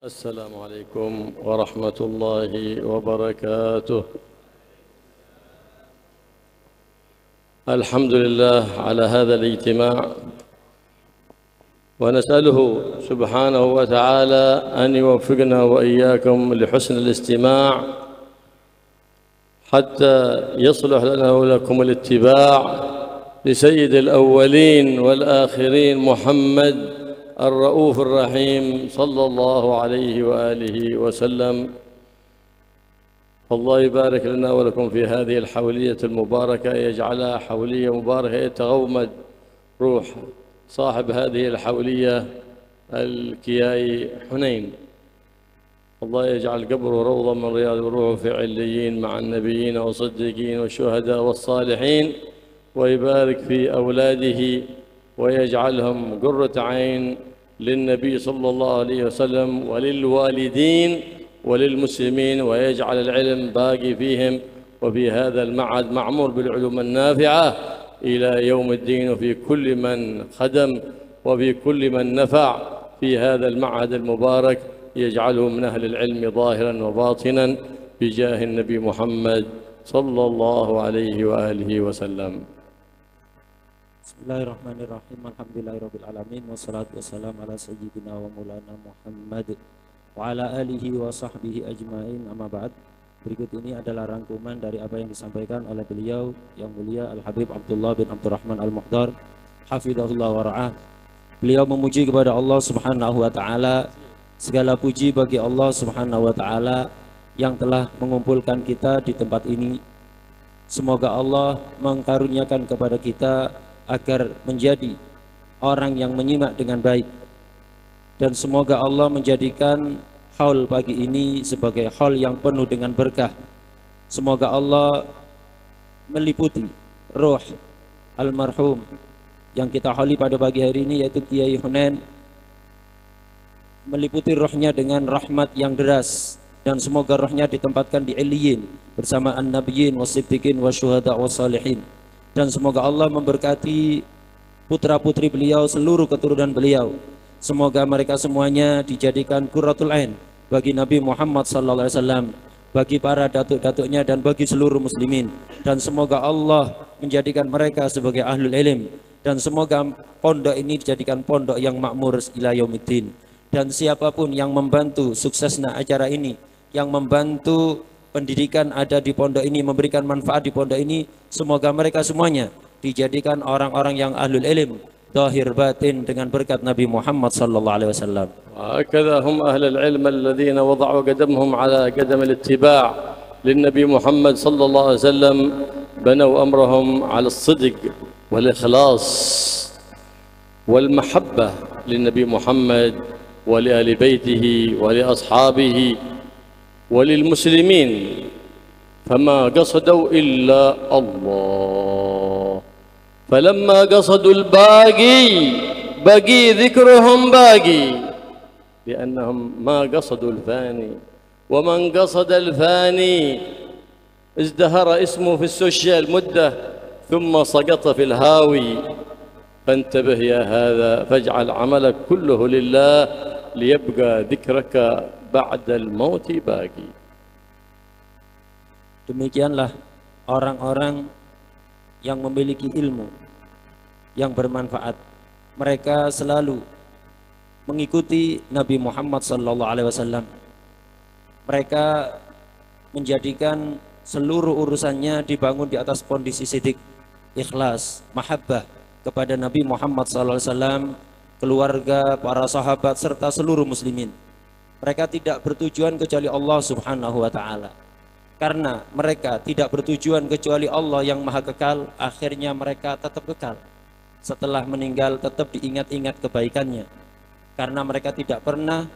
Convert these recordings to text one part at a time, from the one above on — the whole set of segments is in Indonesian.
السلام عليكم ورحمة الله وبركاته. الحمد لله على هذا الاجتماع، ونسأله سبحانه وتعالى أن يوفقنا وإياكم لحسن الاستماع حتى يصلح لنا ولكم الاتباع لسيد الأولين والآخرين محمد الرؤوف الرحيم صلى الله عليه وآله وسلم. الله يبارك لنا ولكم في هذه الحولية المباركة، يجعلها حولية مباركة يتغومد روح صاحب هذه الحولية الكياي حنين. الله يجعل قبره روضة من رياض وروحه في عليين مع النبيين والصديقين والشهداء والصالحين، ويبارك في أولاده ويجعلهم قرة عين للنبي صلى الله عليه وسلم وللوالدين وللمسلمين، ويجعل العلم باقي فيهم وفي هذا المعهد معمور بالعلوم النافعة إلى يوم الدين، وفي كل من خدم وفي كل من نفع في هذا المعهد المبارك يجعله من أهل العلم ظاهرا وباطنا بجاه النبي محمد صلى الله عليه وآله وسلم. Bismillahirrahmanirrahim. Alhamdulillahirabbil alamin wassalatu wassalamu ala sayyidina wa maulana Muhammad wa ala alihi wa sahbihi ajmain. Amma ba'd. Berikut ini adalah rangkuman dari apa yang disampaikan oleh beliau yang mulia Al-Habib Abdullah bin Abdurrahman Al-Muhdar hafizahullah wa ra'ah. Beliau memuji kepada Allah Subhanahu wa taala. Segala puji bagi Allah Subhanahu wa taala yang telah mengumpulkan kita di tempat ini. Semoga Allah mengkaruniakan kepada kita agar menjadi orang yang menyimak dengan baik, dan semoga Allah menjadikan haul pagi ini sebagai haul yang penuh dengan berkah. Semoga Allah meliputi roh almarhum yang kita hauli pada pagi hari ini, yaitu Kiai Hunain, meliputi rohnya dengan rahmat yang deras, dan semoga rohnya ditempatkan di Iliyin bersama an-nabiyyin was-siddiqin wasyuhada was-salihin. Dan semoga Allah memberkati putra-putri beliau, seluruh keturunan beliau. Semoga mereka semuanya dijadikan qurratul ain bagi Nabi Muhammad sallallahu alaihi wasallam, bagi para datuk-datuknya dan bagi seluruh muslimin. Dan semoga Allah menjadikan mereka sebagai ahlul ilm, dan semoga pondok ini dijadikan pondok yang makmur ila yaumiddin. Dan siapapun yang membantu suksesnya acara ini, yang membantu pendidikan ada di pondok ini, memberikan manfaat di pondok ini, semoga mereka semuanya dijadikan orang-orang yang ahlul ilm zahir batin dengan berkat Nabi Muhammad sallallahu alaihi wasallam. وهكذا هم أهل العلم الذين وضعوا قدمهم على قدم الاتباع للنبي محمد صلى الله عليه وسلم، بنوا أمرهم على الصدق والإخلاص والمحبة للنبي محمد ولآل بيته ولأصحابه وللمسلمين، فما قصدوا إلا الله. فلما قصدوا الباقي بقي ذكرهم باقي، لأنهم ما قصدوا الفاني، ومن قصد الفاني ازدهر اسمه في السوشيال مدة ثم سقط في الهاوي. فانتبه يا هذا، فاجعل عملك كله لله ليبقى ذكرك ba'dal mauti bagi. Demikianlah orang-orang yang memiliki ilmu yang bermanfaat. Mereka selalu mengikuti Nabi Muhammad sallallahu alaihi wasallam. Mereka menjadikan seluruh urusannya dibangun di atas kondisi sidik, ikhlas, mahabbah kepada Nabi Muhammad sallallahu alaihi wasallam, keluarga, para sahabat serta seluruh muslimin. Mereka tidak bertujuan kecuali Allah Subhanahu wa ta'ala. Karena mereka tidak bertujuan kecuali Allah yang maha kekal, akhirnya mereka tetap kekal. Setelah meninggal tetap diingat-ingat kebaikannya. Karena mereka tidak pernah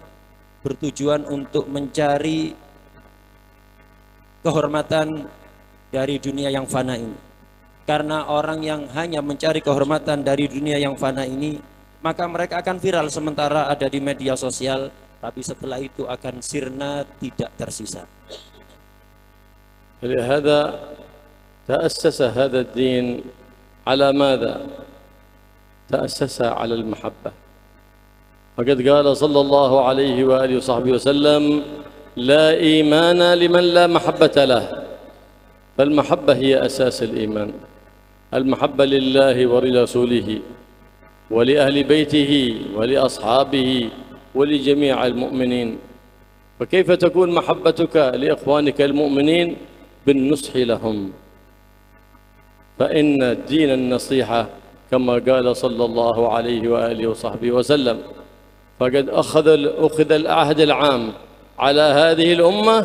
bertujuan untuk mencari kehormatan dari dunia yang fana ini. Karena orang yang hanya mencari kehormatan dari dunia yang fana ini, maka mereka akan viral sementara ada di media sosial, tapi setelah itu akan sirna, tidak tersisa. لهذا تأسس هذا الدين على ماذا؟ تأسس على المحبة. فقد قال صلى الله عليه وآله وصحبه وسلم: لا إيمان لمن لا محبة له. فالمحبة هي أساس الإيمان، المحبة لله ولرسوله ولأهل بيته ولأصحابه ولجميع المؤمنين. فكيف تكون محبتك لإخوانك المؤمنين؟ بالنصح لهم، فإن دين النصيحة كما قال صلى الله عليه وآله وصحبه وسلم. فقد أخذ العهد العام على هذه الأمة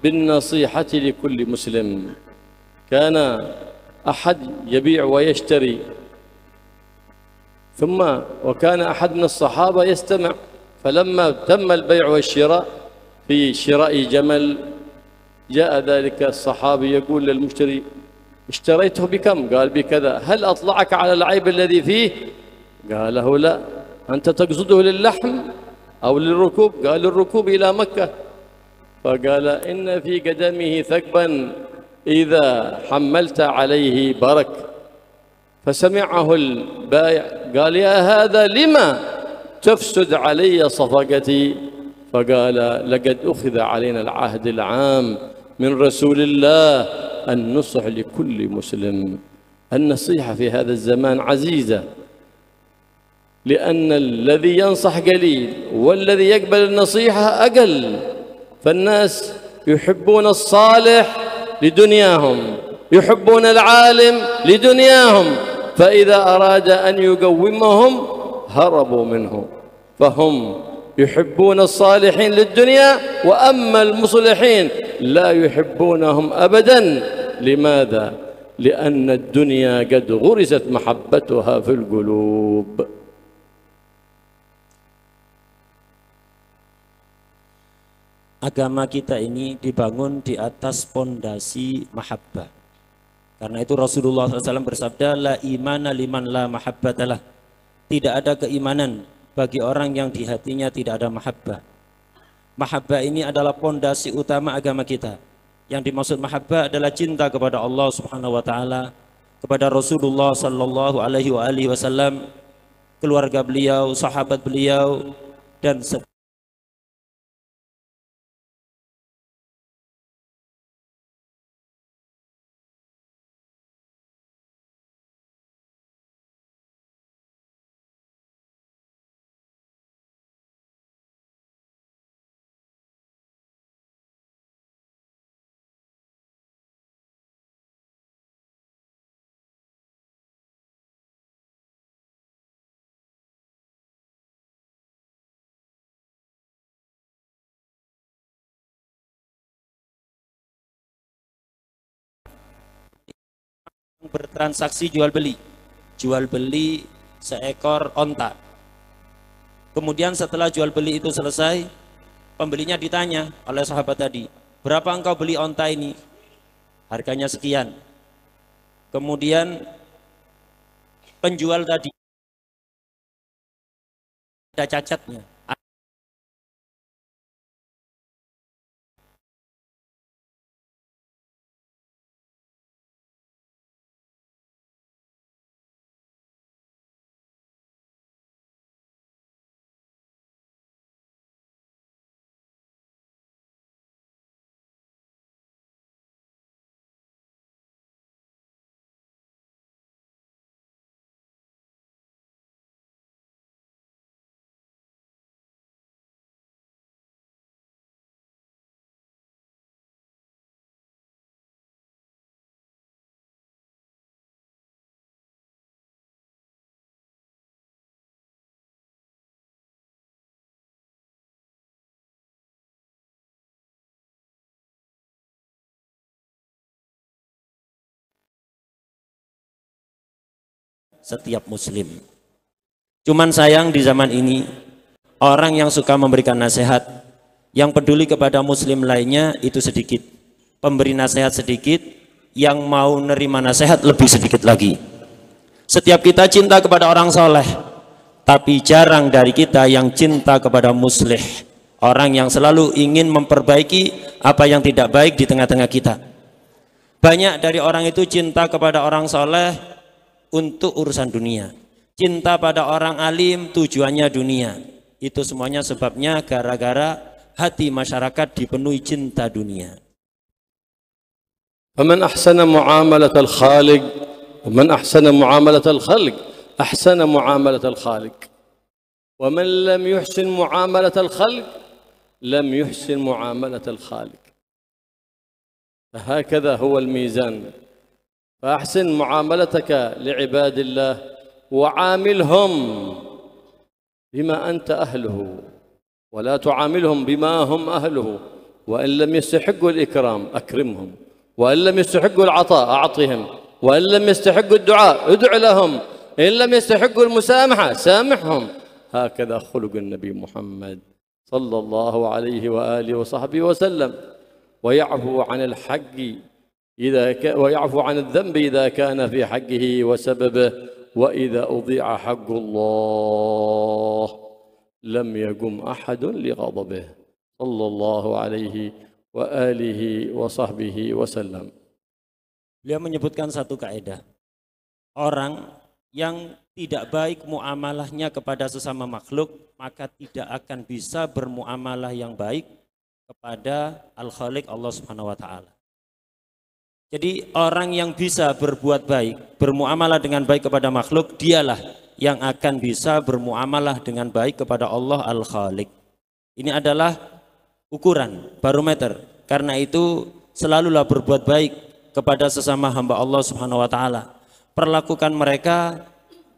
بالنصيحة لكل مسلم. كان أحد يبيع ويشتري، وكان أحد من الصحابة يستمع، فلما تم البيع والشراء في شراء جمل، جاء ذلك الصحابي يقول للمشتري: اشتريته بكم؟ قال: بكذا. هل أطلعك على العيب الذي فيه؟ قال له: لا. أنت تقصده للحم أو للركوب؟ قال: للركوب إلى مكة. فقال: إن في قدمه ثقبا إذا حملت عليه برك. فسمعه البائع قال: يا هذا لما تفسد علي صفقتي؟ فقال: لقد أخذ علينا العهد العام من رسول الله النصح لكل مسلم. النصيحة في هذا الزمان عزيزة، لأن الذي ينصح قليل والذي يقبل النصيحة أقل. فالناس يحبون الصالح لدنياهم، يحبون العالم لدنياهم، فإذا أراد أن يقومهم هربوا منه. فهم يحبون الصالحين للدنيا، وأما المصلحين لا يحبونهم أبدا. لماذا؟ لأن الدنيا قد غرست محبتها في القلوب. Agama kita ini dibangun di atas pondasi mahabbah. Karena itu Rasulullah SAW bersabda: la imana liman la mahabbatalah. Tidak ada keimanan bagi orang yang di hatinya tidak ada mahabbah. Mahabbah ini adalah pondasi utama agama kita. Yang dimaksud mahabbah adalah cinta kepada Allah Subhanahu wa taala, kepada Rasulullah sallallahu alaihi wasallam, keluarga beliau, sahabat beliau, dan bertransaksi jual beli seekor onta. Kemudian setelah jual beli itu selesai, pembelinya ditanya oleh sahabat tadi, berapa engkau beli onta ini? Harganya sekian. Kemudian penjual tadi ada cacatnya. Setiap muslim. Cuman sayang di zaman ini orang yang suka memberikan nasihat, yang peduli kepada muslim lainnya itu sedikit. Pemberi nasihat sedikit, yang mau nerima nasihat lebih sedikit lagi. Setiap kita cinta kepada orang soleh, tapi jarang dari kita yang cinta kepada muslih, orang yang selalu ingin memperbaiki apa yang tidak baik di tengah-tengah kita. Banyak dari orang itu cinta kepada orang soleh untuk urusan dunia, cinta pada orang alim tujuannya dunia, Itu semuanya sebabnya gara-gara hati masyarakat dipenuhi cinta dunia. فمن أحسن معاملة الخالق ومن أحسن معاملة الخلق أحسن معاملة الخالق ومن لم يحسن معاملة الخلق لم يحسن معاملة الخالق. فهكذا هو الميزان. فأحسن معاملتك لعباد الله وعاملهم بما أنت أهله ولا تعاملهم بما هم أهله. وإن لم يستحقوا الإكرام أكرمهم، وإن لم يستحقوا العطاء أعطهم، وإن لم يستحقوا الدعاء ادع لهم، إن لم يستحقوا المسامحة سامحهم. هكذا خلق النبي محمد صلى الله عليه وآله وصحبه وسلم. ويعفو عن الحق ويعفو عن الذنب إذا كان في حقه وسببه، وإذا أضيع حق الله لم يقم أحد لغضبه صلى الله عليه وآله وصحبه وسلم. Beliau menyebutkan satu kaidah. Orang yang tidak baik muamalahnya kepada sesama makhluk, maka tidak akan bisa bermuamalah yang baik kepada Al-Khaliq Allah Subhanahu wa taala. Jadi orang yang bisa berbuat baik, bermuamalah dengan baik kepada makhluk, dialah yang akan bisa bermuamalah dengan baik kepada Allah Al-Khaliq. Ini adalah ukuran, barometer. Karena itu selalulah berbuat baik kepada sesama hamba Allah Subhanahu wa taala. Perlakukan mereka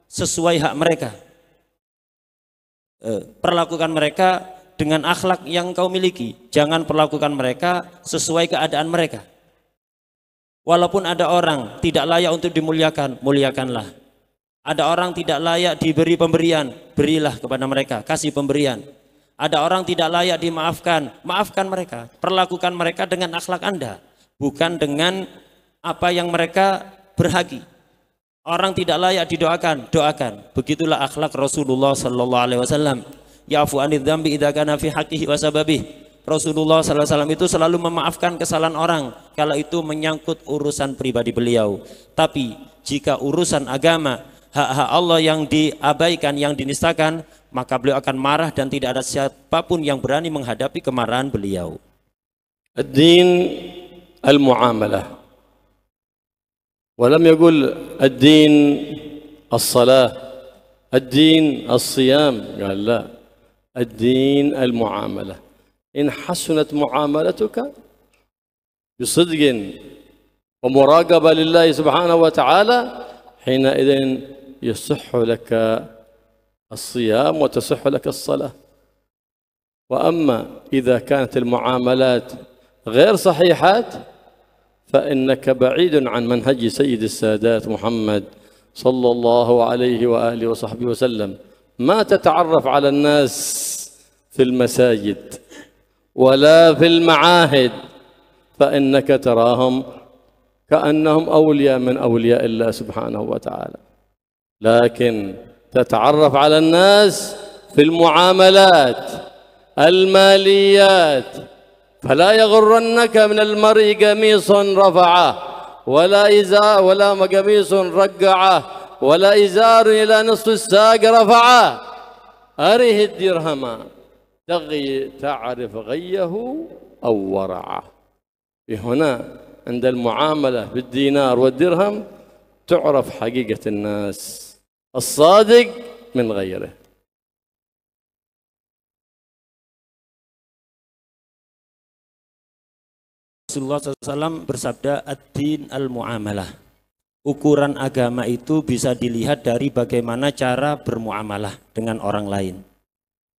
sesuai hak mereka. Perlakukan mereka dengan akhlak yang kau miliki. Jangan perlakukan mereka sesuai keadaan mereka. Walaupun ada orang tidak layak untuk dimuliakan, muliakanlah. Ada orang tidak layak diberi pemberian, berilah kepada mereka, kasih pemberian. Ada orang tidak layak dimaafkan, maafkan mereka. Perlakukan mereka dengan akhlak Anda, bukan dengan apa yang mereka berhaki. Orang tidak layak didoakan, doakan. Begitulah akhlak Rasulullah sallallahu alaihi wasallam. Ya'fu 'anil dzambi idza kana fi haqqihi wa sababih. Rasulullah sallallahu alaihi wasallam itu selalu memaafkan kesalahan orang kalau itu menyangkut urusan pribadi beliau. Tapi jika urusan agama, hak-hak Allah yang diabaikan, yang dinistakan, maka beliau akan marah dan tidak ada siapapun yang berani menghadapi kemarahan beliau. Ad-din al-muamalah. ولم يقل الدين الصلاة، الدين الصيام، قال لا، الدين المعاملة. إن حسنت معاملتك بصدق ومراقبة لله سبحانه وتعالى حينئذ يصح لك الصيام وتصح لك الصلاة. وأما إذا كانت المعاملات غير صحيحات فإنك بعيد عن منهج سيد السادات محمد صلى الله عليه وآله وصحبه وسلم. ما تتعرف على الناس في المساجد ولا في المعاهد، فإنك تراهم كأنهم أولياء من أولياء الله سبحانه وتعالى، لكن تتعرف على الناس في المعاملات الماليات. فلا يغرنك من المرء قميص رفعه ولا قميص رقعه ولا إزار إلى نصف الساق رفعه. أره الدرهم تعرف غيه أو ورعه. هنا عند المعاملة بالدينار والدرهم تعرف حقيقة الناس، الصادق من غيره. Rasulullah SAW bersabda, ad-din al-muamalah. Ukuran agama itu bisa dilihat dari bagaimana cara bermuamalah dengan orang lain.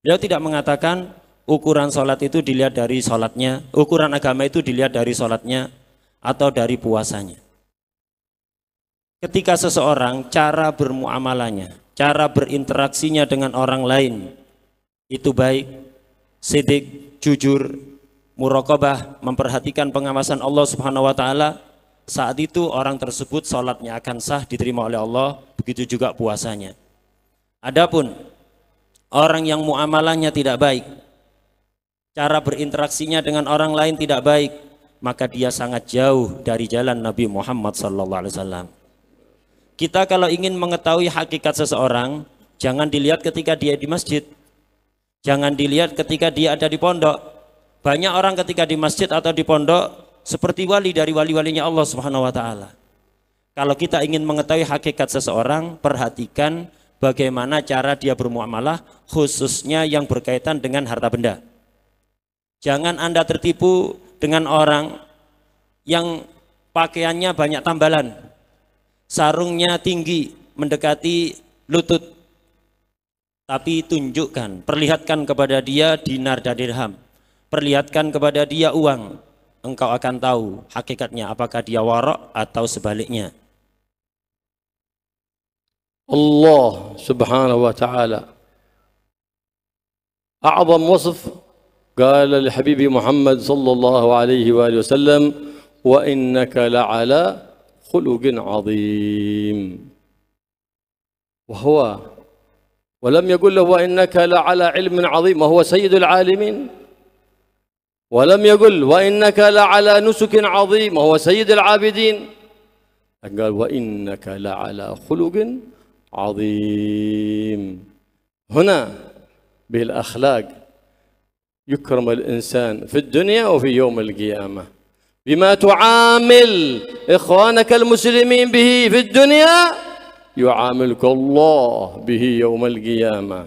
Beliau tidak mengatakan ukuran sholat itu dilihat dari sholatnya, ukuran agama itu dilihat dari sholatnya atau dari puasanya. Ketika seseorang cara bermuamalahnya, cara berinteraksinya dengan orang lain itu baik, sidik, jujur, muraqabah, memperhatikan pengawasan Allah Subhanahu wa taala, saat itu orang tersebut salatnya akan sah, diterima oleh Allah, begitu juga puasanya. Adapun orang yang muamalahnya tidak baik, cara berinteraksinya dengan orang lain tidak baik, maka dia sangat jauh dari jalan Nabi Muhammad sallallahu alaihi wasallam. Kita kalau ingin mengetahui hakikat seseorang, jangan dilihat ketika dia di masjid. Jangan dilihat ketika dia ada di pondok. Banyak orang ketika di masjid atau di pondok seperti wali dari wali-walinya Allah Subhanahu wa taala. Kalau kita ingin mengetahui hakikat seseorang, perhatikan bagaimana cara dia bermuamalah, khususnya yang berkaitan dengan harta benda. Jangan Anda tertipu dengan orang yang pakaiannya banyak tambalan, sarungnya tinggi mendekati lutut, tapi tunjukkan, perlihatkan kepada dia dinar dan dirham, perlihatkan kepada dia uang, engkau akan tahu hakikatnya apakah dia warok atau sebaliknya. Allah subhanahu wa ta'ala أعظم وصف قال لحبيبي محمد صلى الله عليه وآله وسلم وإنك لعلى خلق عظيم ولم يقل له وإنك لعلى علم عظيم وهو سيد العالمين، ولم يقل وإنك لعلى نسك عظيم وهو سيد العابدين، قال وإنك لعلى خلق عظيم. هنا بالأخلاق يكرم الإنسان في الدنيا وفي يوم القيامة، بما تعامل إخوانك المسلمين به في الدنيا يعاملك الله به يوم القيامة.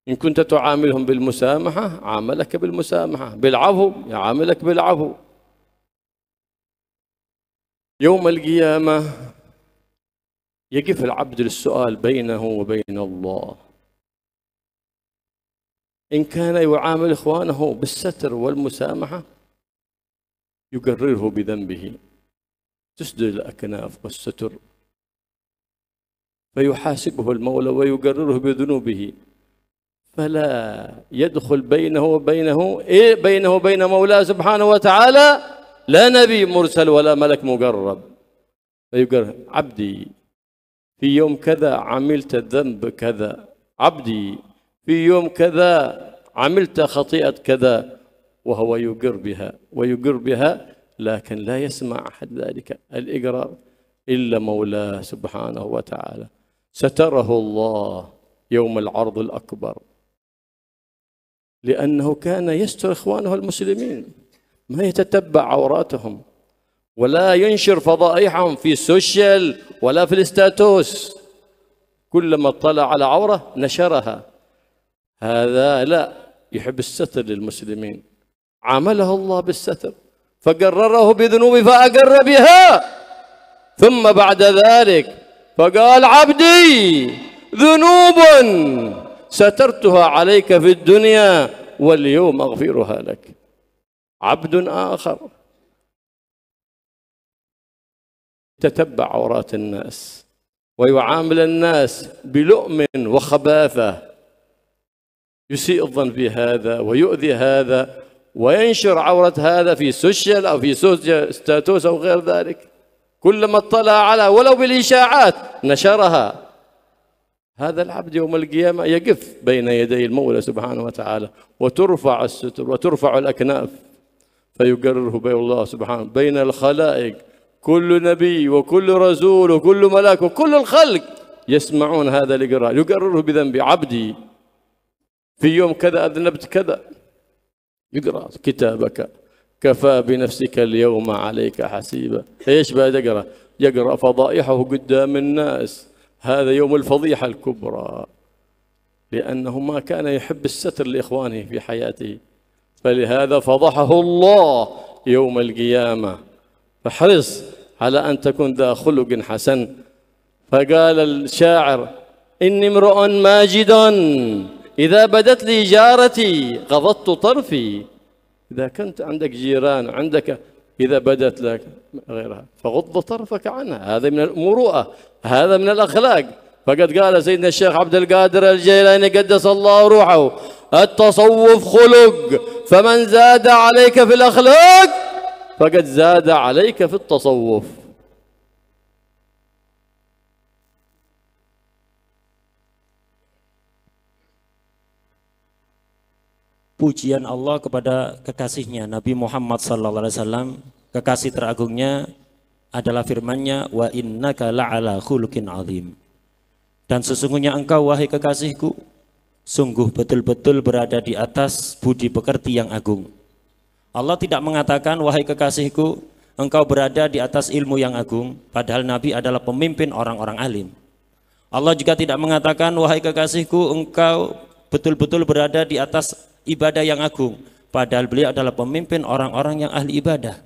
إن كنت تعاملهم بالمسامحة عاملك بالمسامحة، بالعفو يعاملك بالعفو. يوم القيامة يقف العبد للسؤال بينه وبين الله. إن كان يعامل إخوانه بالستر والمسامحة يقرره بذنبه، تسدل الأكناف والستر، فيحاسبه المولى ويقرره بذنوبه، فلا يدخل بينه وبين مولاه سبحانه وتعالى لا نبي مرسل ولا ملك مقرب، فيقرر عبدي في يوم كذا عملت ذنب كذا، عبدي في يوم كذا عملت خطيئة كذا، وهو يقر بها لكن لا يسمع أحد ذلك الإقرار إلا مولاه سبحانه وتعالى. ستره الله يوم العرض الأكبر لأنه كان يستر إخوانه المسلمين، ما يتتبع عوراتهم ولا ينشر فضائحهم في السوشيال ولا في الاستاتوس، كلما اطلع على عورة نشرها. هذا لا يحب الستر للمسلمين، عامله الله بالستر فقرره بذنوب فأقر بها، ثم بعد ذلك فقال عبدي ذنوب سترتها عليك في الدنيا واليوم أغفرها لك. عبد آخر تتبع عورات الناس ويعامل الناس بلؤم وخباثة، يسيء الظن في هذا ويؤذي هذا وينشر عورة هذا في سوشيال أو في ستاتوس أو غير ذلك، كلما اطلع على ولو بالإشاعات نشرها. هذا العبد يوم القيامة يقف بين يدي المولى سبحانه وتعالى وترفع الستر وترفع الأكناف، فيقرره بين الله سبحانه بين الخلائق، كل نبي وكل رسول وكل ملاك وكل الخلق يسمعون هذا الإقرار، يقرره بذنب عبدي في يوم كذا أذنبت كذا، يقرأ كتابك كفى بنفسك اليوم عليك حسيبا. ايش بعد يقرأ فضائحه قدام الناس، هذا يوم الفضيحة الكبرى، لأنه ما كان يحب الستر لإخوانه في حياته، فلهذا فضحه الله يوم القيامة. فاحرص على أن تكون ذا خلق حسن. فقال الشاعر إني امرؤ ماجد إذا بدت لي جارتي غضضت طرفي. إذا كنت عندك جيران عندك إذا بدت لك غيرها فغض طرفك عنها، هذا من المروءة، هذا من الأخلاق. فقد قال سيدنا الشيخ عبد القادر الجيلاني قدس الله روحه التصوف خلق، فمن زاد عليك في الأخلاق فقد زاد عليك في التصوف. Pujian Allah kepada kekasihnya Nabi Muhammad SAW, kekasih teragungnya adalah firman-Nya wa innaka la'ala khuluqin azim. Dan sesungguhnya engkau wahai kekasihku sungguh betul-betul berada di atas budi pekerti yang agung. Allah tidak mengatakan, wahai kekasihku, engkau berada di atas ilmu yang agung, padahal Nabi adalah pemimpin orang-orang alim. Allah juga tidak mengatakan, wahai kekasihku, engkau betul-betul berada di atas ibadah yang agung, padahal beliau adalah pemimpin orang-orang yang ahli ibadah.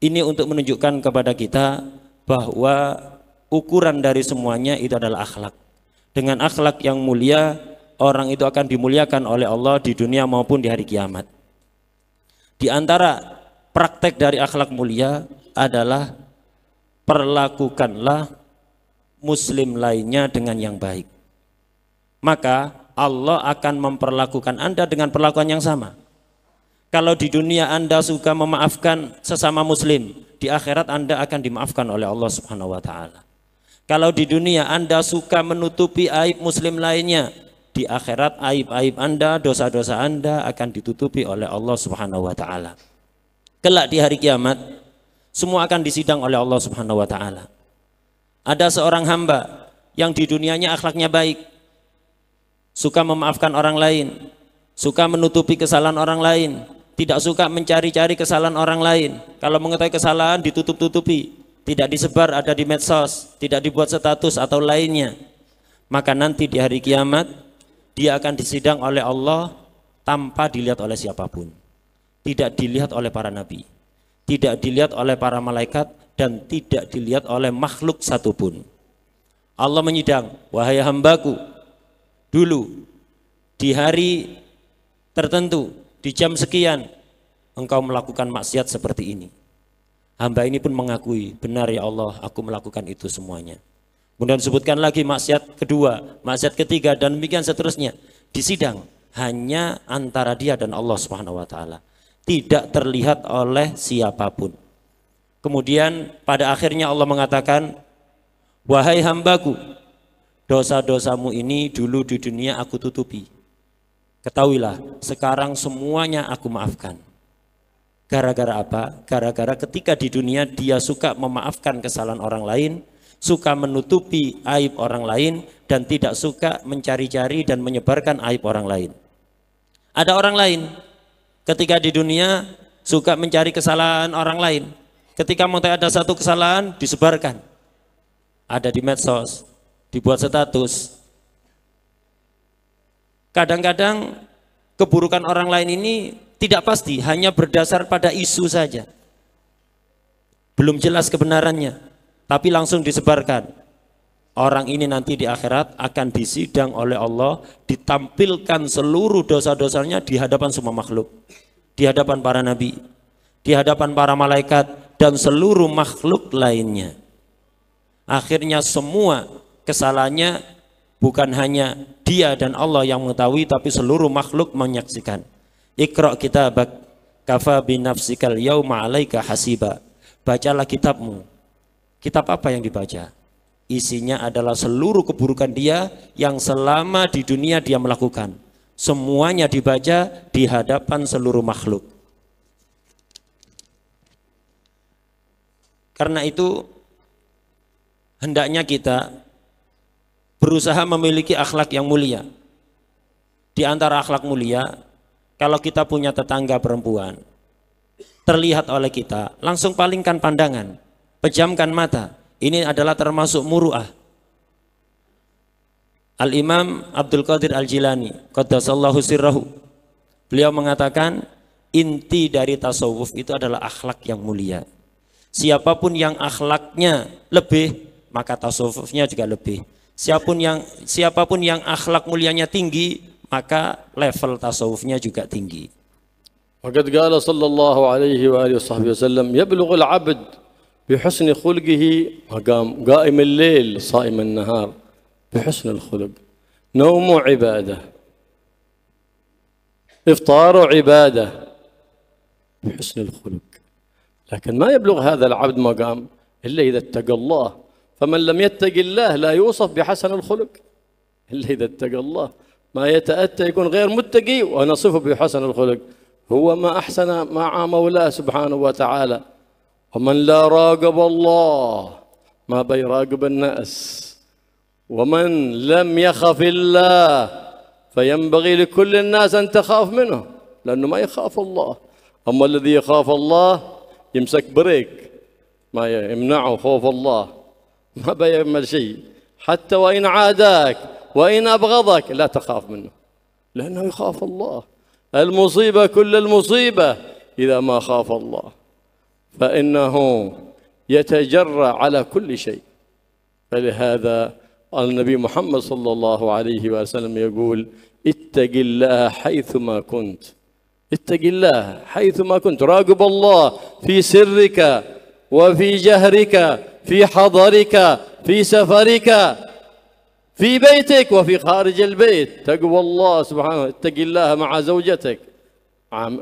Ini untuk menunjukkan kepada kita bahwa ukuran dari semuanya itu adalah akhlak. Dengan akhlak yang mulia, orang itu akan dimuliakan oleh Allah di dunia maupun di hari kiamat. Di antara praktek dari akhlak mulia adalah perlakukanlah muslim lainnya dengan yang baik. Maka Allah akan memperlakukan Anda dengan perlakuan yang sama. Kalau di dunia Anda suka memaafkan sesama muslim, di akhirat Anda akan dimaafkan oleh Allah Subhanahu wa taala. Kalau di dunia Anda suka menutupi aib muslim lainnya, di akhirat aib-aib Anda, dosa-dosa Anda akan ditutupi oleh Allah Subhanahu wa taala. Kelak di hari kiamat, semua akan disidang oleh Allah Subhanahu wa taala. Ada seorang hamba yang di dunianya akhlaknya baik, suka memaafkan orang lain, suka menutupi kesalahan orang lain, tidak suka mencari-cari kesalahan orang lain. Kalau mengetahui kesalahan ditutup-tutupi, tidak disebar, ada di medsos, tidak dibuat status atau lainnya. Maka nanti di hari kiamat dia akan disidang oleh Allah tanpa dilihat oleh siapapun. Tidak dilihat oleh para nabi, tidak dilihat oleh para malaikat, dan tidak dilihat oleh makhluk satupun. Allah menyidang, wahai hambaku, dulu di hari tertentu, di jam sekian, engkau melakukan maksiat seperti ini. Hamba ini pun mengakui, benar ya Allah, aku melakukan itu semuanya. Kemudian disebutkan lagi maksiat kedua, maksiat ketiga, dan demikian seterusnya. Disidang hanya antara dia dan Allah Subhanahu wa taala. Tidak terlihat oleh siapapun. Kemudian pada akhirnya Allah mengatakan, wahai hambaku, dosa-dosamu ini dulu di dunia aku tutupi. Ketahuilah, sekarang semuanya aku maafkan. Gara-gara apa? Gara-gara ketika di dunia dia suka memaafkan kesalahan orang lain, suka menutupi aib orang lain, dan tidak suka mencari-cari dan menyebarkan aib orang lain. Ada orang lain ketika di dunia suka mencari kesalahan orang lain, ketika mau ada satu kesalahan disebarkan, ada di medsos, dibuat status. Kadang-kadang keburukan orang lain ini tidak pasti, hanya berdasar pada isu saja, belum jelas kebenarannya, tapi langsung disebarkan. Orang ini nanti di akhirat akan disidang oleh Allah, ditampilkan seluruh dosa-dosanya di hadapan semua makhluk, di hadapan para nabi, di hadapan para malaikat, dan seluruh makhluk lainnya. Akhirnya semua kesalahannya bukan hanya dia dan Allah yang mengetahui, tapi seluruh makhluk menyaksikan. Iqra' kitabak kafa binafsikal yauma 'alaika hasiba. Bacalah kitabmu. Kitab apa yang dibaca? Isinya adalah seluruh keburukan dia yang selama di dunia dia melakukan. Semuanya dibaca di hadapan seluruh makhluk. Karena itu hendaknya kita berusaha memiliki akhlak yang mulia. Di antara akhlak mulia, kalau kita punya tetangga perempuan, terlihat oleh kita, langsung palingkan pandangan, pejamkan mata. Ini adalah termasuk muru'ah. Al-Imam Abdul Qadir Al-Jilani, qaddasallahu sirrahu, beliau mengatakan, inti dari tasawuf itu adalah akhlak yang mulia. Siapapun yang akhlaknya lebih, maka tasawufnya juga lebih. Siapapun yang akhlak mulianya tinggi, maka level tasawufnya juga tinggi. Waqad qala sallallahu alaihi wa alihi wasallam, yablughu al-'abd بحسن خلقه مقام قائم الليل صائم النهار بحسن الخلق نوم عبادة إفطار عبادة بحسن الخلق لكن ما يبلغ هذا العبد مقام إلا إذا اتقى الله فمن لم يتق الله لا يوصف بحسن الخلق إلا إذا اتقى الله ما يتأتى يكون غير متقي ونصفه بحسن الخلق هو ما أحسن مع مولاه سبحانه وتعالى ومن لا راقب الله ما بيراقب الناس ومن لم يخف الله فينبغي لكل الناس أن تخاف منه، لأنه ما يخاف الله. أما الذي يخاف الله يمسك بريك، ما يمنعه خوف الله، ما بيعمل شيء. حتى وإن عاداك وإن أبغضك لا تخاف منه، لأنه يخاف الله. المصيبة كل المصيبة إذا ما خاف الله، فإنه يتجرأ على كل شيء. فلهذا النبي محمد صلى الله عليه وسلم يقول: اتق الله حيثما كنت. اتق الله حيثما كنت، راقب الله في سرك وفي جهرك، في حضرك، في سفرك، في بيتك وفي خارج البيت. تقوى الله سبحانه. اتق الله مع زوجتك،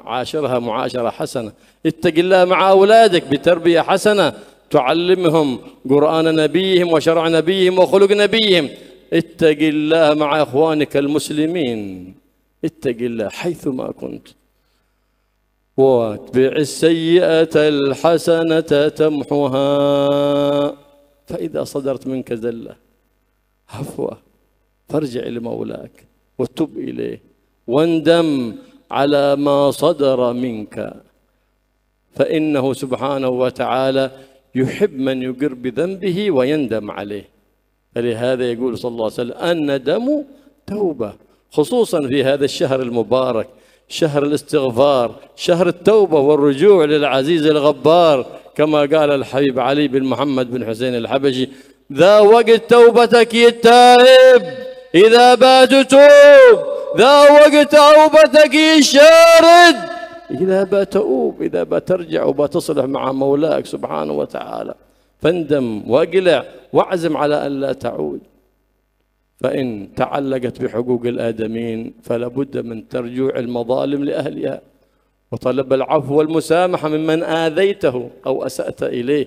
عاشرها معاشرة حسنة. اتق الله مع أولادك بتربية حسنة، تعلمهم قرآن نبيهم وشرع نبيهم وخلق نبيهم. اتق الله مع إخوانك المسلمين. اتق الله حيثما كنت. واتبع السيئة الحسنة تمحها، فإذا صدرت منك زلة عفوة فارجع لمولاك وتب إليه واندم على ما صدر منك، فإنه سبحانه وتعالى يحب من يقر بذنبه ويندم عليه. فلهذا يقول صلى الله عليه وسلم: الندم توبة، خصوصا في هذا الشهر المبارك، شهر الاستغفار، شهر التوبة والرجوع للعزيز الغفار، كما قال الحبيب علي بن محمد بن حسين الحبشي: ذا وقت توبتك يا التائب إذا بات توب، ذا وقت توبتك يا الشارد إذا بات أوب. إذا بترجع وبتصلح مع مولاك سبحانه وتعالى، فاندم واقلع واعزم على أن لا تعود. فإن تعلقت بحقوق الآدمين فلا بد من ترجوع المظالم لأهلها وطلب العفو والمسامحة ممن آذيته أو أسأت إليه،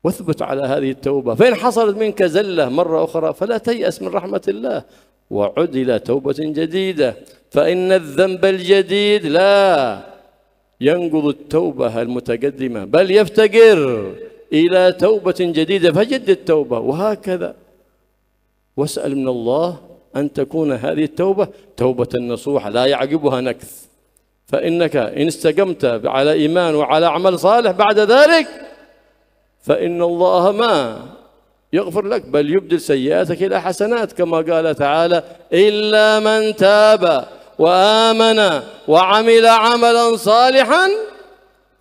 واثبت على هذه التوبة. فإن حصلت منك زلة مرة أخرى فلا تيأس من رحمة الله، وعد إلى توبة جديدة، فإن الذنب الجديد لا ينقض التوبة المتقدمة، بل يفتقر إلى توبة جديدة فجدد التوبة، وهكذا. واسأل من الله أن تكون هذه التوبة توبة نصوحة لا يعقبها نكث، فإنك إن استقمت على إيمان وعلى عمل صالح بعد ذلك فإن الله ما يغفر لك، بل يبدل سيئاتك إلى حسنات، كما قال تعالى: إلا من تاب وآمن وعمل عملا صالحا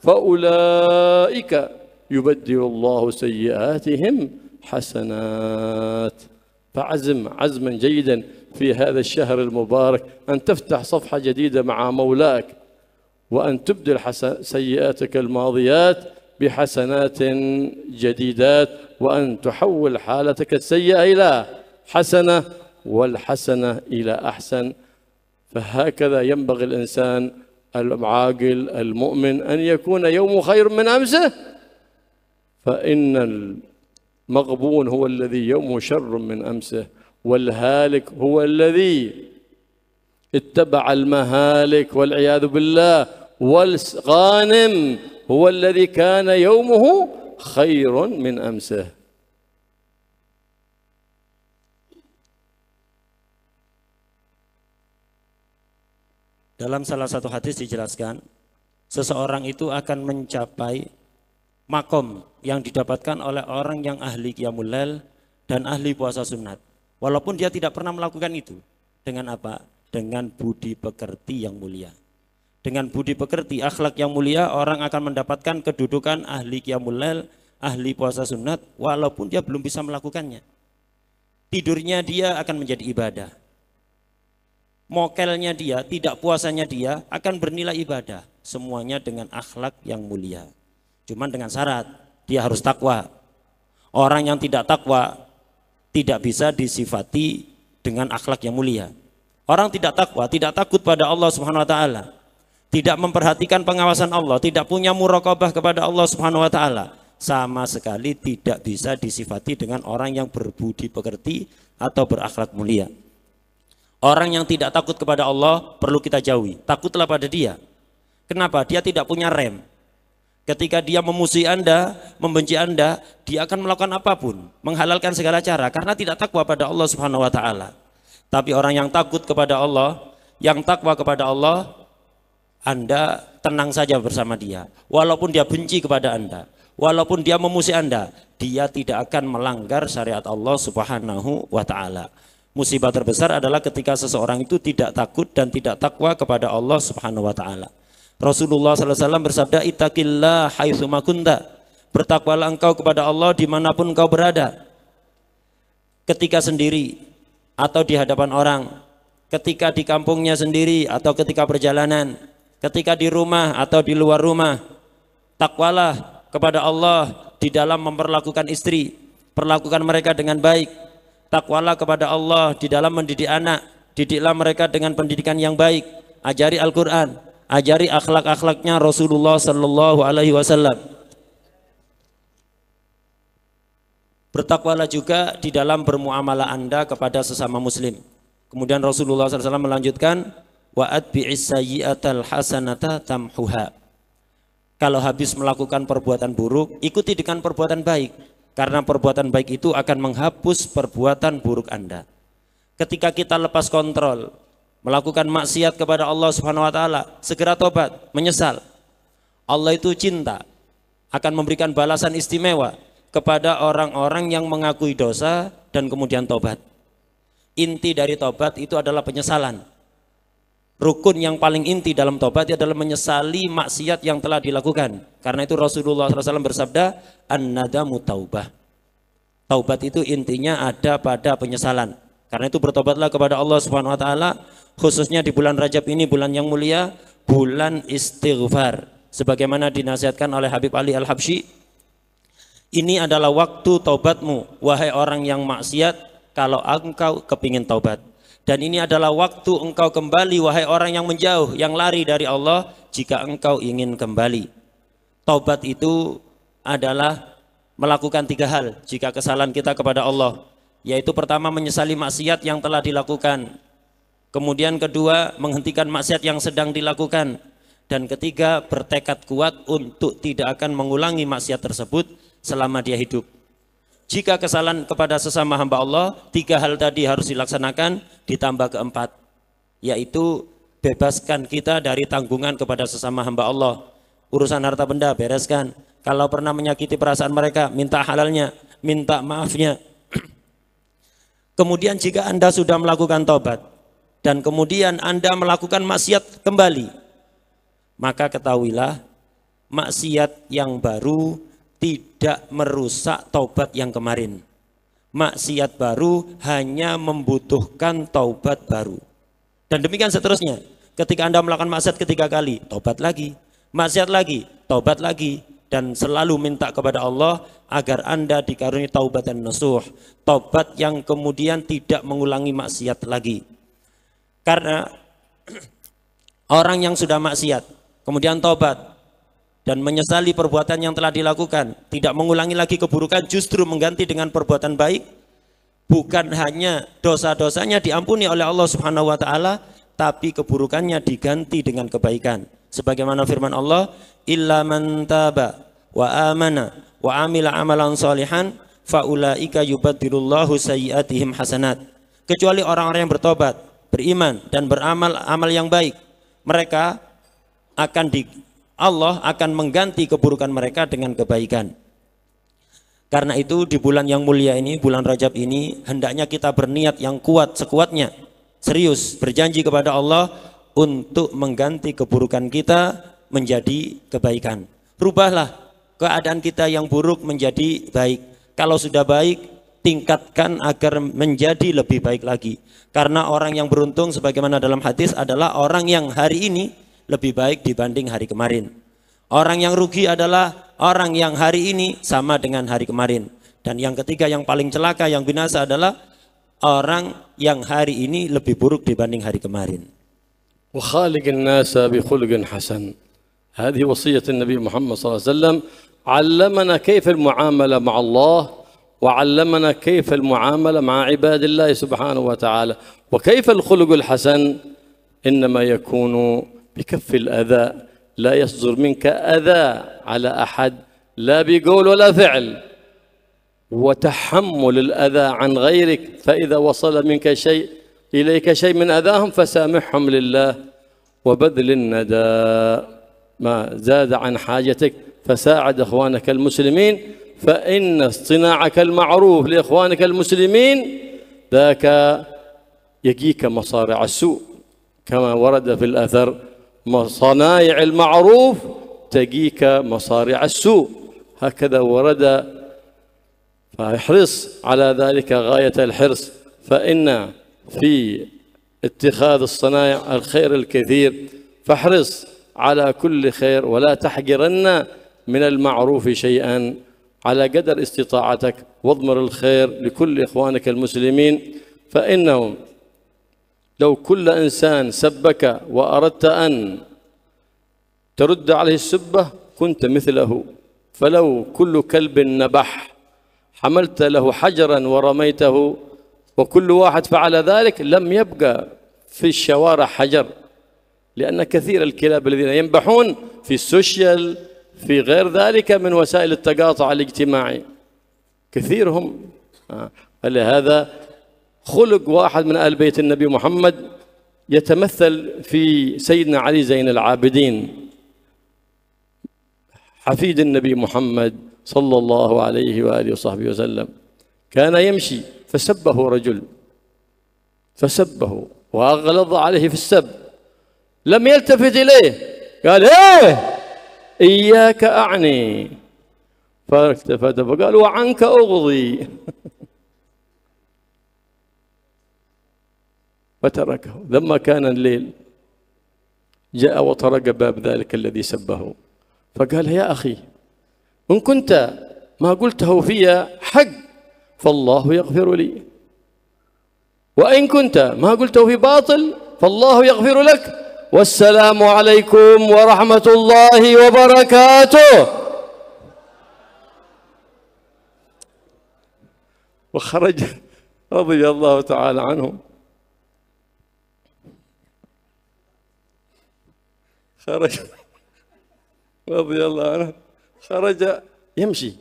فأولئك يبدل الله سيئاتهم حسنات. فعزم عزما جيدا في هذا الشهر المبارك أن تفتح صفحة جديدة مع مولاك، وأن تبدل سيئاتك الماضيات بحسنات جديدات، وأن تحول حالتك السيئة إلى حسنة والحسنة إلى أحسن. فهكذا ينبغي الإنسان العاقل المؤمن أن يكون يوم خير من أمسه، فإن المغبون هو الذي يوم شر من أمسه، والهالك هو الذي اتبع المهالك والعياذ بالله، والغانم هو الذي كان يومه خير من أمسه. Dalam salah satu hadis dijelaskan, seseorang itu akan mencapai makom yang didapatkan oleh orang yang ahli qiyamul lail dan ahli puasa sunat, walaupun dia tidak pernah melakukan itu. Dengan apa? Dengan budi pekerti yang mulia. Dengan budi pekerti, akhlak yang mulia, orang akan mendapatkan kedudukan ahli qiyamul lail, ahli puasa sunat, walaupun dia belum bisa melakukannya. Tidurnya dia akan menjadi ibadah. Mokelnya dia, tidak puasanya dia akan bernilai ibadah. Semuanya dengan akhlak yang mulia. Cuman dengan syarat, dia harus takwa. Orang yang tidak takwa tidak bisa disifati dengan akhlak yang mulia. Orang tidak takwa, tidak takut pada Allah Subhanahu wa taala, tidak memperhatikan pengawasan Allah, tidak punya muraqabah kepada Allah Subhanahu wa taala, sama sekali tidak bisa disifati dengan orang yang berbudi pekerti atau berakhlak mulia. Orang yang tidak takut kepada Allah perlu kita jauhi. Takutlah pada dia. Kenapa? Dia tidak punya rem. Ketika dia memusuhi Anda, membenci Anda, dia akan melakukan apapun, menghalalkan segala cara karena tidak takwa pada Allah Subhanahu wa taala. Tapi orang yang takut kepada Allah, yang takwa kepada Allah, Anda tenang saja bersama dia. Walaupun dia benci kepada Anda, walaupun dia memusuhi Anda, dia tidak akan melanggar syariat Allah Subhanahu wa taala. Musibah terbesar adalah ketika seseorang itu tidak takut dan tidak takwa kepada Allah Subhanahu wa taala. Rasulullah SAW bersabda, ittaqillah haitsu ma kunta. Bertakwalah engkau kepada Allah dimanapun engkau berada. Ketika sendiri atau di hadapan orang, ketika di kampungnya sendiri atau ketika perjalanan, ketika di rumah atau di luar rumah, takwalah kepada Allah di dalam memperlakukan istri, perlakukan mereka dengan baik. Takwalah kepada Allah di dalam mendidik anak, didiklah mereka dengan pendidikan yang baik. Ajari Al-Quran, ajari akhlak-akhlaknya Rasulullah Sallallahu Alaihi Wasallam. Bertakwalah juga di dalam bermuamalah Anda kepada sesama muslim. Kemudian Rasulullah SAW melanjutkan, wa atbi'is sayyi'atal hasanata tamhuha. Kalau habis melakukan perbuatan buruk, ikuti dengan perbuatan baik, karena perbuatan baik itu akan menghapus perbuatan buruk Anda. Ketika kita lepas kontrol, melakukan maksiat kepada Allah Subhanahu wa taala, segera tobat, menyesal. Allah itu cinta, akan memberikan balasan istimewa kepada orang-orang yang mengakui dosa dan kemudian tobat. Inti dari tobat itu adalah penyesalan. Rukun yang paling inti dalam tobat adalah menyesali maksiat yang telah dilakukan. Karena itu Rasulullah SAW bersabda, an-nadamu taubah. Taubat itu intinya ada pada penyesalan. Karena itu bertobatlah kepada Allah Subhanahu wa taala, khususnya di bulan Rajab ini, bulan yang mulia, bulan istighfar. Sebagaimana dinasihatkan oleh Habib Ali Al-Habsyi, ini adalah waktu taubatmu, wahai orang yang maksiat, kalau engkau kepingin taubat. Dan ini adalah waktu engkau kembali, wahai orang yang menjauh, yang lari dari Allah, jika engkau ingin kembali. Taubat itu adalah melakukan 3 hal jika kesalahan kita kepada Allah, yaitu pertama menyesali maksiat yang telah dilakukan, kemudian kedua menghentikan maksiat yang sedang dilakukan, dan ketiga bertekad kuat untuk tidak akan mengulangi maksiat tersebut selama dia hidup. Jika kesalahan kepada sesama hamba Allah, 3 hal tadi harus dilaksanakan, ditambah keempat, yaitu bebaskan kita dari tanggungan kepada sesama hamba Allah. Urusan harta benda bereskan. Kalau pernah menyakiti perasaan mereka, minta halalnya, minta maafnya. Kemudian jika Anda sudah melakukan taubat dan kemudian Anda melakukan maksiat kembali, maka ketahuilah maksiat yang baru tidak merusak taubat yang kemarin. Maksiat baru hanya membutuhkan taubat baru. Dan demikian seterusnya. Ketika Anda melakukan maksiat 3 kali, taubat lagi, maksiat lagi, taubat lagi, dan selalu minta kepada Allah agar Anda dikaruniai taubat dan nasuh, taubat yang kemudian tidak mengulangi maksiat lagi. Karena orang yang sudah maksiat kemudian taubat dan menyesali perbuatan yang telah dilakukan, tidak mengulangi lagi keburukan, justru mengganti dengan perbuatan baik, bukan hanya dosa-dosanya diampuni oleh Allah Subhanahu wa taala, tapi keburukannya diganti dengan kebaikan. Sebagaimana firman Allah, illa man taba wa amana wa amila amalan salihan faulaika yubaddilullahu sayyiatihim hasanat. Kecuali orang-orang yang bertobat, beriman dan beramal amal yang baik, mereka akan Allah akan mengganti keburukan mereka dengan kebaikan. Karena itu di bulan yang mulia ini, bulan Rajab ini, hendaknya kita berniat yang kuat sekuatnya, serius berjanji kepada Allah untuk mengganti keburukan kita menjadi kebaikan. Rubahlah keadaan kita yang buruk menjadi baik. Kalau sudah baik, tingkatkan agar menjadi lebih baik lagi. Karena orang yang beruntung sebagaimana dalam hadis adalah orang yang hari ini lebih baik dibanding hari kemarin. Orang yang rugi adalah orang yang hari ini sama dengan hari kemarin. Dan yang ketiga yang paling celaka, yang binasa adalah orang yang hari ini lebih buruk dibanding hari kemarin. Wa khaliqin nasa bi khuluqin hasan. Hadhihi wasiyat Nabi Muhammad sallallahu alaihi wasallam, 'allamana kayfa al-mu'amala ma'a Allah wa 'allamana kayfa al-mu'amala ma'a ibadillah subhanahu wa ta'ala. Wa kayfa al-khuluq al-hasan innama yakunu بكف الأذى لا يصدر منك أذى على أحد لا بقول ولا فعل، وتحمل الأذى عن غيرك، فإذا وصل منك شيء إليك شيء من أذاهم فسامحهم لله، وبذل الندى ما زاد عن حاجتك فساعد إخوانك المسلمين، فإن اصطناعك المعروف لإخوانك المسلمين ذاك يجيك مصارع السوء، كما ورد في الأثر صنايع المعروف تجيك مصارع السوء، هكذا ورد. فاحرص على ذلك غاية الحرص، فإن في اتخاذ الصنايع الخير الكثير، فاحرص على كل خير ولا تحقرن من المعروف شيئا على قدر استطاعتك، واضمر الخير لكل إخوانك المسلمين، فإنه لو كل إنسان سبك وأردت أن ترد عليه السبة كنت مثله، فلو كل كلب نبح حملت له حجرا ورميته وكل واحد فعل ذلك لم يبقى في الشوارع حجر، لأن كثير الكلاب الذين ينبحون في السوشيال في غير ذلك من وسائل التقاطع الاجتماعي كثيرهم. فلهذا خلق واحد من آل بيت النبي محمد يتمثل في سيدنا علي زين العابدين حفيد النبي محمد صلى الله عليه وآله وصحبه وسلم، كان يمشي فسبه رجل، فسبه وأغلظ عليه في السب، لم يلتفت إليه، قال إيه إياك أعني، فالتفت فقال وعنك أغضي فتركه. لما كان الليل جاء وطرق باب ذلك الذي سبه، فقال يا أخي إن كنت ما قلته في حق فالله يغفر لي، وإن كنت ما قلته في باطل فالله يغفر لك، والسلام عليكم ورحمة الله وبركاته. وخرج رضي الله تعالى عنه، خرج رضي الله عنه، خرج يمشي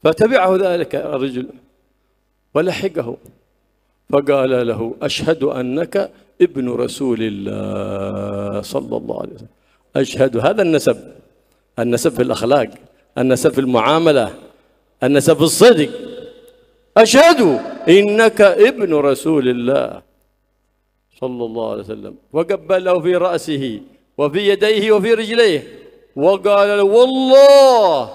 فتبعه ذلك الرجل ولحقه فقال له أشهد أنك ابن رسول الله صلى الله عليه وسلم. أشهد، هذا النسب، النسب في الأخلاق، النسب في المعاملة، النسب في الصدق. أشهد إنك ابن رسول الله صلى الله عليه وسلم، وقبله في رأسه وفي يديه وفي رجليه، وقال له والله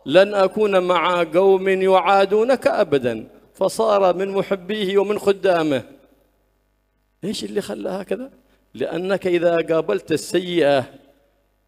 لن أكون مع قوم يعادونك أبدا، فصار من محبيه ومن خدامه. إيش اللي خلاه هكذا؟ لأنك إذا قابلت السيئة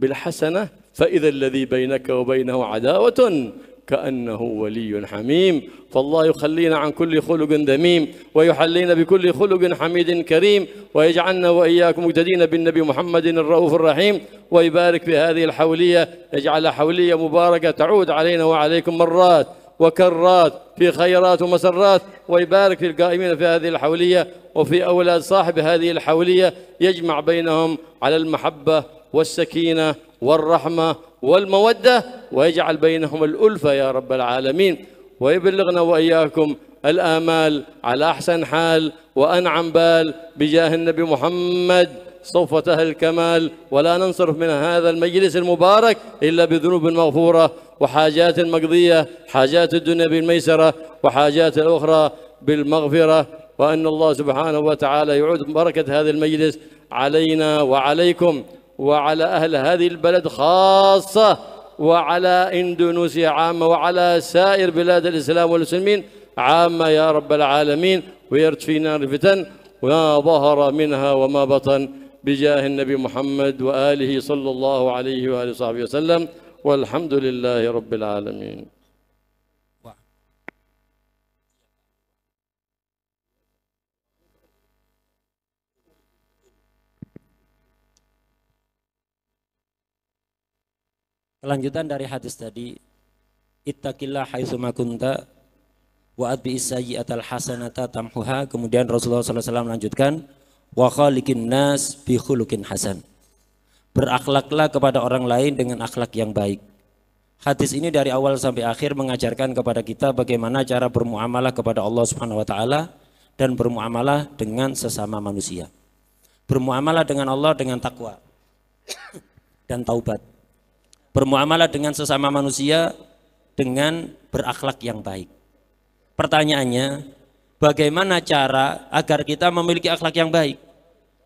بالحسنة فإذا الذي بينك وبينه عداوة كأنه ولي حميم. فالله يخلينا عن كل خلق ذميم، ويحلينا بكل خلق حميد كريم، ويجعلنا وإياكم مقتدين بالنبي محمد الرؤوف الرحيم، ويبارك في هذه الحولية، يجعلها حولية مباركة تعود علينا وعليكم مرات وكرات في خيرات ومسرات، ويبارك في القائمين في هذه الحولية وفي أولاد صاحب هذه الحولية، يجمع بينهم على المحبة والسكينة والرحمة والمودة، ويجعل بينهم الألفة يا رب العالمين، ويبلغنا وإياكم الآمال على أحسن حال وأنعم بال بجاه النبي محمد صفوة الكمال. ولا ننصرف من هذا المجلس المبارك إلا بذنوب مغفورة وحاجات مقضية، حاجات الدنيا بالميسرة وحاجات الأخرى بالمغفرة، وأن الله سبحانه وتعالى يعود بركة هذا المجلس علينا وعليكم وعلى أهل هذه البلد خاصة، وعلى إندونيسيا عامة، وعلى سائر بلاد الإسلام والمسلمين عامة يا رب العالمين، ويرد فينا الفتن وما ظهر منها وما بطن بجاه النبي محمد وآله صلى الله عليه وآله وصحبه وسلم، والحمد لله رب العالمين. Kelanjutan dari hadis tadi, ittaqillah haitsuma kunta wa atbi'is sayyi'atal hasanata tamhuha. Kemudian Rasulullah SAW melanjutkan, wa khaliqin nas bi khuluqin hasan. berakhlaklah kepada orang lain dengan akhlak yang baik. Hadis ini dari awal sampai akhir mengajarkan kepada kita bagaimana cara bermuamalah kepada Allah Subhanahu wa taala dan bermuamalah dengan sesama manusia. Bermuamalah dengan Allah dengan takwa dan taubat. Bermuamalah dengan sesama manusia dengan berakhlak yang baik. Pertanyaannya, bagaimana cara agar kita memiliki akhlak yang baik?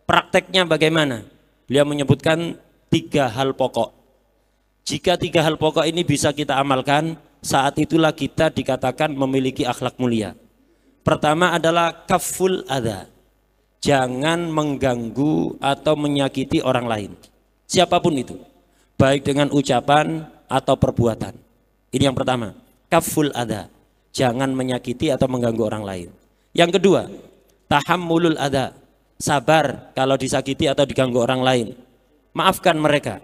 Prakteknya bagaimana? Beliau menyebutkan 3 hal pokok. Jika 3 hal pokok ini bisa kita amalkan, saat itulah kita dikatakan memiliki akhlak mulia. Pertama adalah kaful adha. Jangan mengganggu atau menyakiti orang lain. Siapapun itu. Baik dengan ucapan atau perbuatan. Ini yang pertama. Kaful adha. Jangan menyakiti atau mengganggu orang lain. Yang kedua, tahammulul adha. Sabar kalau disakiti atau diganggu orang lain. Maafkan mereka.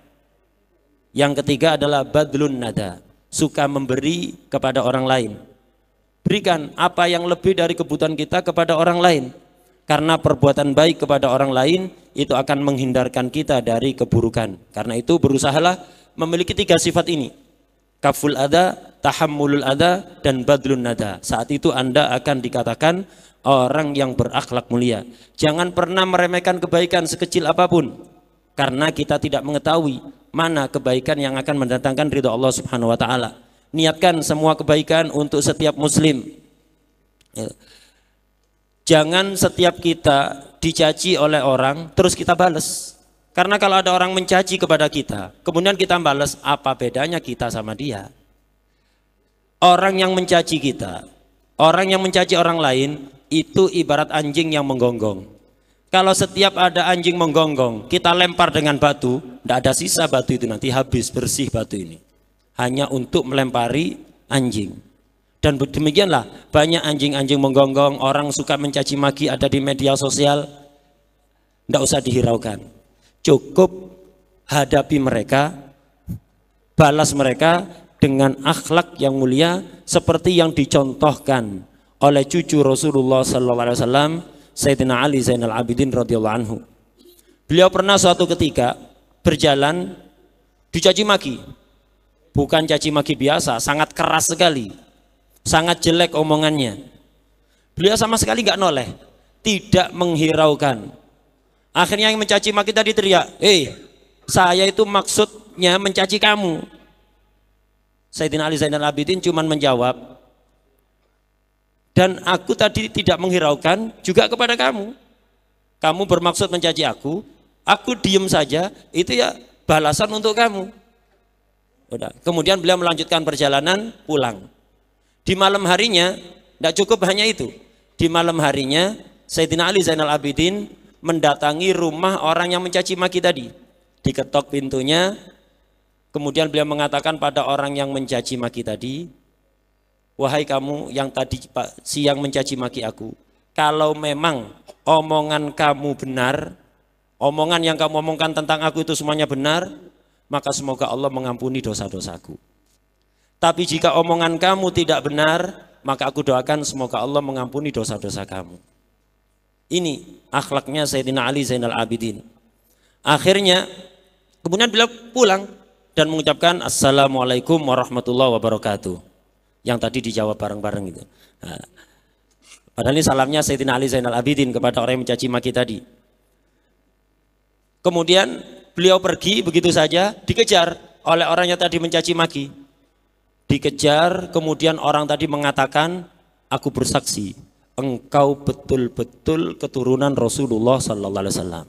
Yang ketiga adalah badlun nada. Suka memberi kepada orang lain. Berikan apa yang lebih dari kebutuhan kita kepada orang lain. Karena perbuatan baik kepada orang lain itu akan menghindarkan kita dari keburukan. Karena itu berusahalah memiliki 3 sifat ini. Kaful adha, tahammulul adha, dan badlun nada. Saat itu Anda akan dikatakan orang yang berakhlak mulia. Jangan pernah meremehkan kebaikan sekecil apapun. Karena kita tidak mengetahui mana kebaikan yang akan mendatangkan ridha Allah Subhanahu wa taala. Niatkan semua kebaikan untuk setiap muslim. Jangan setiap kita dicaci oleh orang terus kita balas. Karena kalau ada orang mencaci kepada kita, kemudian kita balas, apa bedanya kita sama dia? Orang yang mencaci kita, orang yang mencaci orang lain, itu ibarat anjing yang menggonggong. Kalau setiap ada anjing menggonggong, kita lempar dengan batu, tidak ada sisa batu itu, nanti habis bersih batu ini. Hanya untuk melempari anjing. Dan demikianlah banyak anjing-anjing menggonggong, orang suka mencaci maki ada di media sosial, tidak usah dihiraukan. Cukup hadapi mereka, balas mereka dengan akhlak yang mulia seperti yang dicontohkan oleh cucu Rasulullah SAW, Sayyidina Ali Zainal Abidin radhiyallahu anhu. Beliau pernah suatu ketika berjalan dicaci maki. Bukan caci maki biasa, sangat keras sekali. Sangat jelek omongannya. Beliau sama sekali nggak noleh, tidak menghiraukan. Akhirnya yang mencaci maki tadi teriak, saya itu maksudnya mencaci kamu. Sayyidina Ali Zainal Abidin cuman menjawab, dan aku tadi tidak menghiraukan juga kepada kamu. Kamu bermaksud mencaci aku diem saja, itu ya balasan untuk kamu. Udah. Kemudian beliau melanjutkan perjalanan pulang. Di malam harinya, tidak cukup hanya itu. Di malam harinya, Sayyidina Ali Zainal Abidin mendatangi rumah orang yang mencaci maki tadi. Diketok pintunya, kemudian beliau mengatakan pada orang yang mencaci maki tadi, wahai kamu yang tadi siang mencaci maki aku, kalau memang omongan kamu benar, omongan yang kamu omongkan tentang aku itu semuanya benar, maka semoga Allah mengampuni dosa-dosaku. Tapi jika omongan kamu tidak benar, maka aku doakan semoga Allah mengampuni dosa-dosa kamu. Ini akhlaknya Sayyidina Ali Zainal Abidin. Akhirnya kemudian beliau pulang dan mengucapkan Assalamualaikum warahmatullahi wabarakatuh. Yang tadi dijawab bareng-bareng itu. Nah, padahal ini salamnya Sayyidina Ali Zainal Abidin kepada orang yang mencaci maki tadi. Kemudian beliau pergi begitu saja, dikejar oleh orang yang tadi mencaci maki. Dikejar, kemudian orang tadi mengatakan, aku bersaksi, engkau betul-betul keturunan Rasulullah Sallallahu Alaihi Wasallam.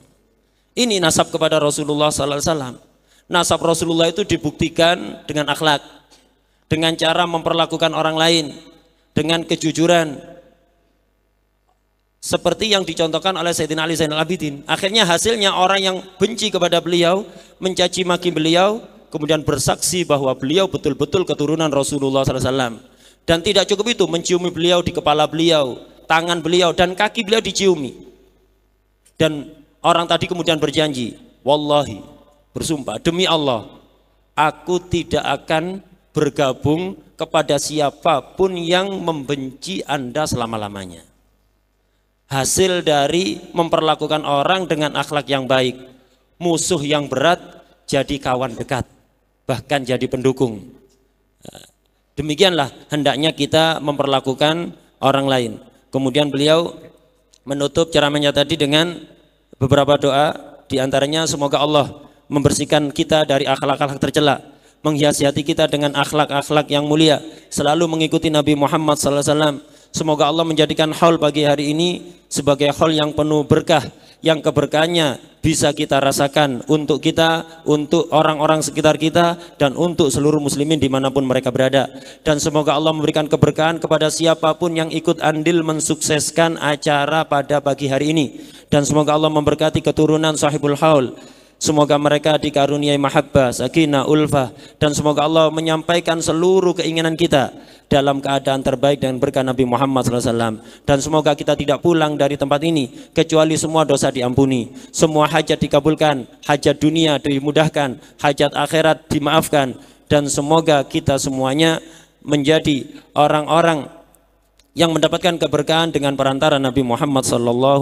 Ini nasab kepada Rasulullah Sallallahu Alaihi Wasallam. Nasab Rasulullah itu dibuktikan dengan akhlak, dengan cara memperlakukan orang lain, dengan kejujuran, seperti yang dicontohkan oleh Sayyidina Ali Zainal Abidin. Akhirnya hasilnya orang yang benci kepada beliau, mencaci maki beliau, kemudian bersaksi bahwa beliau betul-betul keturunan Rasulullah SAW. Dan tidak cukup itu, menciumi beliau di kepala beliau, tangan beliau, dan kaki beliau diciumi. Dan orang tadi kemudian berjanji, wallahi, bersumpah, demi Allah, aku tidak akan bergabung kepada siapapun yang membenci Anda selama-lamanya. Hasil dari memperlakukan orang dengan akhlak yang baik, musuh yang berat jadi kawan dekat, bahkan jadi pendukung. Demikianlah hendaknya kita memperlakukan orang lain. Kemudian beliau menutup ceramahnya tadi dengan beberapa doa, diantaranya semoga Allah membersihkan kita dari akhlak-akhlak tercela, menghiasi hati kita dengan akhlak-akhlak yang mulia, selalu mengikuti Nabi Muhammad SAW. Semoga Allah menjadikan haul pagi hari ini sebagai haul yang penuh berkah, yang keberkahannya bisa kita rasakan untuk kita, untuk orang-orang sekitar kita, dan untuk seluruh muslimin dimanapun mereka berada. Dan semoga Allah memberikan keberkahan kepada siapapun yang ikut andil mensukseskan acara pada pagi hari ini. Dan semoga Allah memberkati keturunan sahibul haul. Semoga mereka dikaruniai mahabbah, sakinah, ulfah, dan semoga Allah menyampaikan seluruh keinginan kita dalam keadaan terbaik dan berkah Nabi Muhammad SAW. Dan semoga kita tidak pulang dari tempat ini kecuali semua dosa diampuni, semua hajat dikabulkan, hajat dunia dimudahkan, hajat akhirat dimaafkan, dan semoga kita semuanya menjadi orang-orang yang mendapatkan keberkahan dengan perantara Nabi Muhammad SAW.